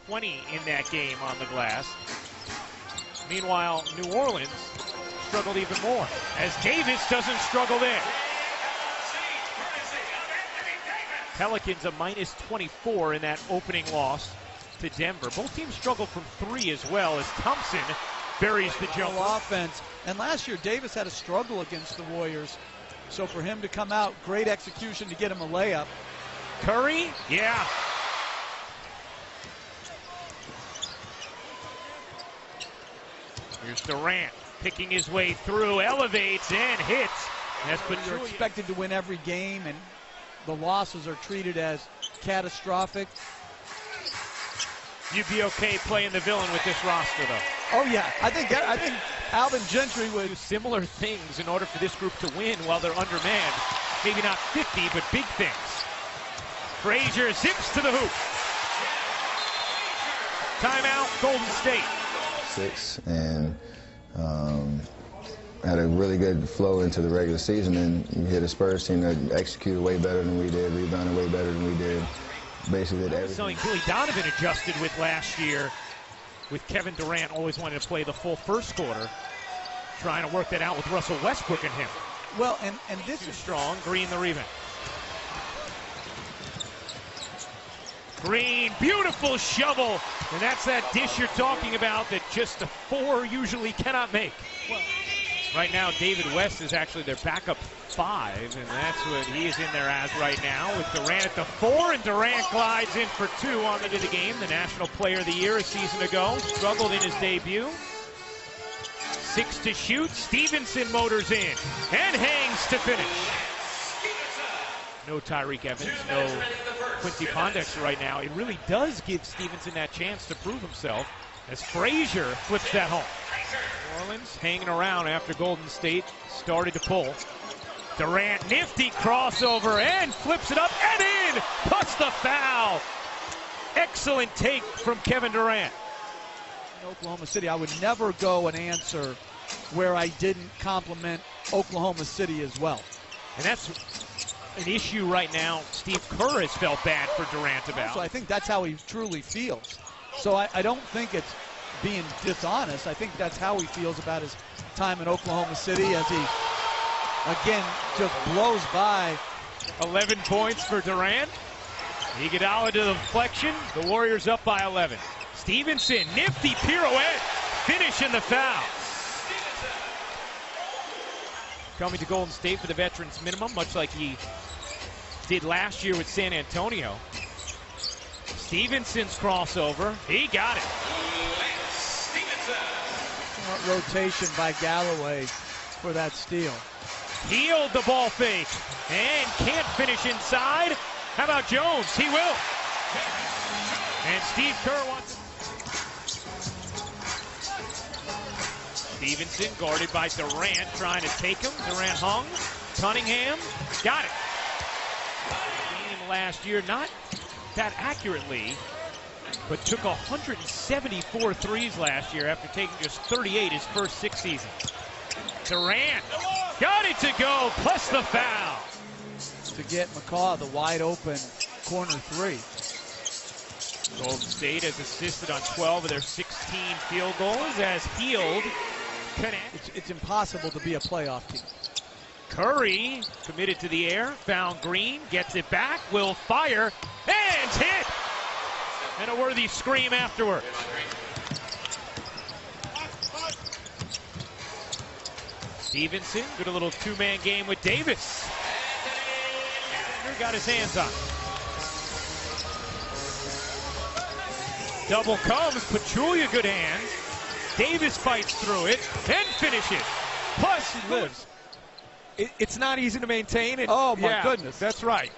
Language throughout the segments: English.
20 in that game on the glass. Meanwhile, New Orleans struggled even more, as Davis doesn't struggle there. Pelicans a -24 in that opening loss to Denver. Both teams struggled from three as well, as Thompson buries the jumper. Offense. And last year, Davis had a struggle against the Warriors. So for him to come out, great execution to get him a layup. Curry, yeah. Here's Durant picking his way through, elevates and hits. That's what you're expected to win every game, and the losses are treated as catastrophic. You'd be okay playing the villain with this roster, though. Oh yeah, I think Alvin Gentry would do similar things in order for this group to win while they're undermanned. Maybe not 50, but big things. Frazier zips to the hoop. Timeout, Golden State. 6 and had a really good flow into the regular season, and you hit a Spurs team that executed way better than we did, rebounded way better than we did. Basically did everything. Something Billy Donovan adjusted with last year, with Kevin Durant always wanting to play the full first quarter, trying to work that out with Russell Westbrook and him. Well, and this is strong. Green the rebound. Green, beautiful shovel, and that's that dish you're talking about that just a 4 usually cannot make. Well, right now, David West is actually their backup 5, and that's what he is in there as right now, with Durant at the 4, and Durant glides in for 2 on into the game. The National Player of the Year a season ago, struggled in his debut. 6 to shoot, Stevenson motors in, and hangs to finish. No Tyreke Evans, no Quincy Pondexter right now. It really does give Stevenson that chance to prove himself, as Frazier flips that home. New Orleans hanging around after Golden State started to pull. Durant, nifty crossover, and flips it up and in, plus the foul. Excellent take from Kevin Durant. In Oklahoma City, I would never go and answer where I didn't compliment Oklahoma City as well. And that's an issue right now Steve Kerr has felt bad for Durant about. So I think that's how he truly feels. So I don't think it's being dishonest. I think that's how he feels about his time in Oklahoma City, as he, again, just blows by. 11 points for Durant. Iguodala to the deflection. The Warriors up by 11. Stevenson, nifty pirouette, finishing the foul. Coming to Golden State for the veterans minimum, much like he did last year with San Antonio. Stevenson's crossover, he got it. Rotation by Galloway for that steal. Healed the ball fake and can't finish inside. How about Jones? He will. And Steve Kerr wants it. Stevenson guarded by Durant, trying to take him. Durant hung. Cunningham got it. Game last year, not that accurately, but took 174 threes last year after taking just 38 his first 6 seasons. Durant got it to go, plus the foul. To get McCaw the wide open corner 3. Golden State has assisted on 12 of their 16 field goals, as Hield connects. It's impossible to be a playoff team. Curry committed to the air, found Green, gets it back, will fire, and hit! And a worthy scream afterward. Stevenson, did a little 2-man game with Davis. Got his hands on it. Double comes, Pachulia, good hands. Davis fights through it, and finishes. Plus, he lives. It's not easy to maintain it. Oh, my goodness. That's right.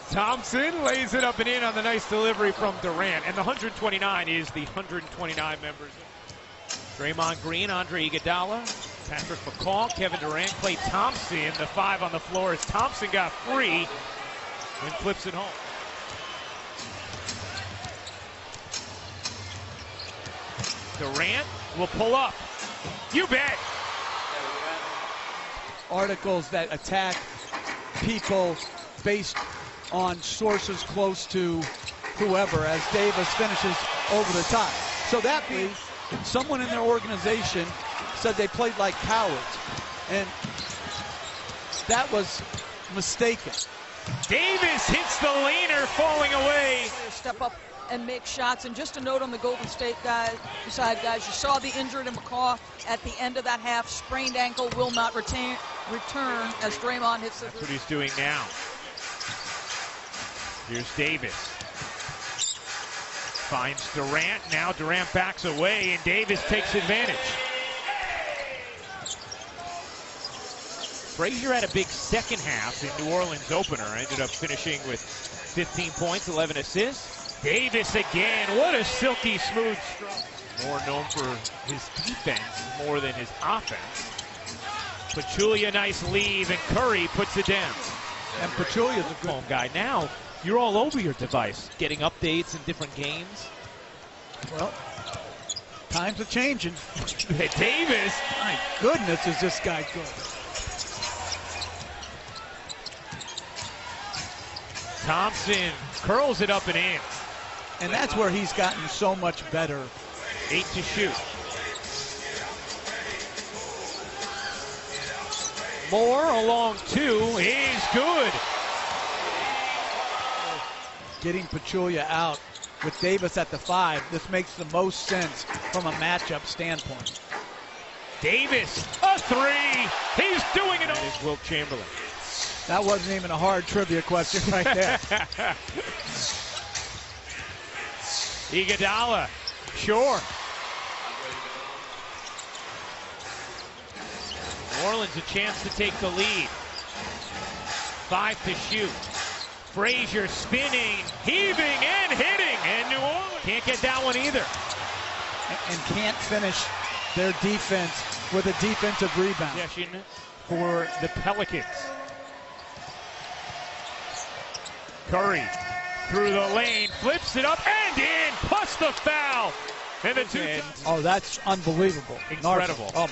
Thompson lays it up and in on the nice delivery from Durant. And the 129 is the 129 members. Draymond Green, Andre Iguodala, Patrick McCaw, Kevin Durant, Klay Thompson, the 5 on the floor as Thompson got free and flips it home. Durant will pull up. You bet. Articles that attack people based on sources close to whoever as Davis finishes over the top. So that means someone in their organization said they played like cowards, and that was mistaken. Davis hits the laner, falling away. Step up and make shots. And just a note on the Golden State guys, you saw the injured in McCaw at the end of that half. Sprained ankle, will not return as Draymond hits the... That's what he's doing now. Here's Davis. Finds Durant. Now Durant backs away, and Davis takes advantage. Frazier had a big second half in New Orleans opener. Ended up finishing with 15 points, 11 assists. Davis again. What a silky smooth stroke. More known for his defense more than his offense. Pachulia, nice leave, and Curry puts it down. And Pachulia's a good home guy. Now you're all over your device, getting updates in different games. Well, times are changing. Davis. My goodness, is this guy good. Thompson curls it up and in. And that's where he's gotten so much better. 8 to shoot. Moore along 2 is good. Getting Pachulia out with Davis at the 5, this makes the most sense from a matchup standpoint. Davis, a 3. He's doing it all. Is Wilt Chamberlain. That wasn't even a hard trivia question right there. Iguodala, sure. New Orleans a chance to take the lead. 5 to shoot. Frazier spinning, heaving, and hitting. And New Orleans can't get that one either. And can't finish their defense with a defensive rebound. Possession for the Pelicans. Curry through the lane, flips it up and in, plus the foul. And the 2. Oh, that's unbelievable. Incredible. Oh.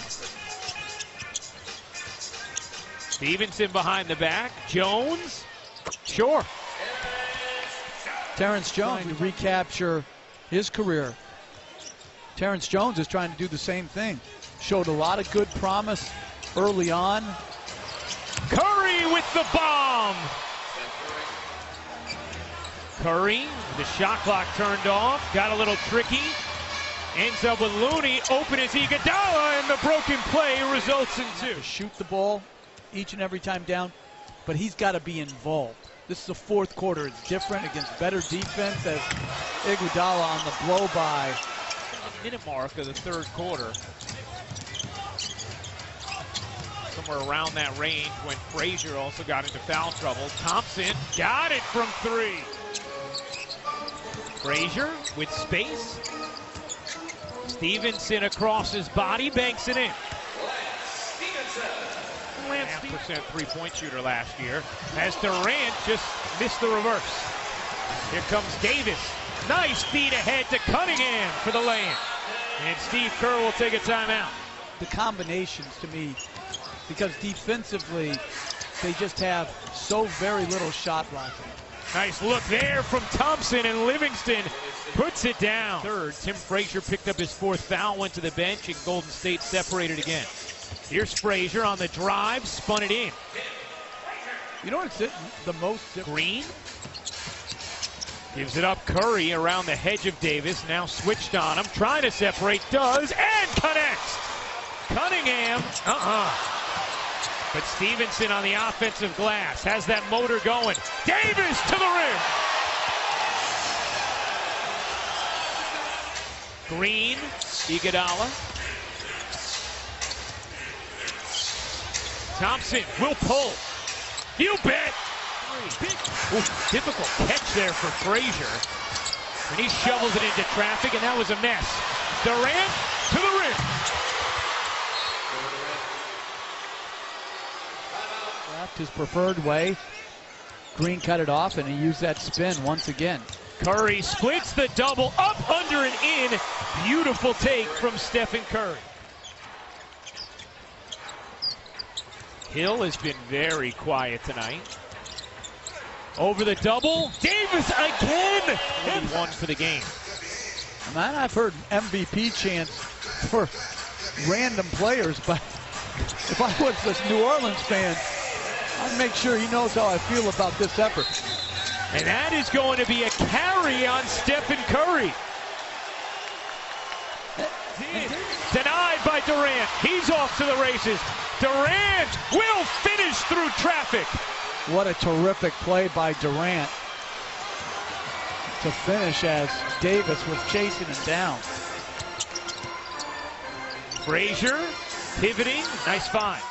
Stevenson behind the back. Jones, sure. Terrence Jones to recapture his career. Terrence Jones is trying to do the same thing. Showed a lot of good promise early on. Curry with the bomb. Curry, the shot clock turned off, got a little tricky, ends up with Looney, open as Iguodala, and the broken play results in 2. Shoot the ball each and every time down, but he's got to be involved. This is the fourth quarter. It's different against better defense as Iguodala on the blow-by. The minute mark of the third quarter. Somewhere around that range when Frazier also got into foul trouble. Thompson got it from 3. Frazier with space. Stevenson across his body, banks it in. Lance 5% three-point shooter last year. As Durant just missed the reverse. Here comes Davis. Nice feed ahead to Cunningham for the lay-in. And Steve Kerr will take a timeout. The combinations to me, because defensively, they just have so very little shot blocking. Nice look there from Thompson, and Livingston puts it down. Third, Tim Frazier picked up his 4th foul, went to the bench, and Golden State separated again. Here's Frazier on the drive, spun it in. You know what's the most... Green gives it up. Curry around the hedge of Davis, now switched on him, trying to separate, does, and connects. Cunningham, But Stevenson on the offensive glass has that motor going. Davis to the rim. Green, Iguodala. Thompson will pull. You bet. Ooh, difficult catch there for Frazier. And he shovels it into traffic, and that was a mess. Durant to the rim. His preferred way. Green cut it off, and he used that spin once again. Curry splits the double, up, under, and in. Beautiful take from Stephen Curry. Hill has been very quiet tonight. Over the double. Davis again. And one for the game. Man, I've heard MVP chants for random players, but if I was this New Orleans fan, I'd make sure he knows how I feel about this effort. And that is going to be a carry on Stephen Curry. Denied by Durant. He's off to the races. Durant will finish through traffic. What a terrific play by Durant to finish as Davis was chasing him down. Frazier pivoting. Nice find.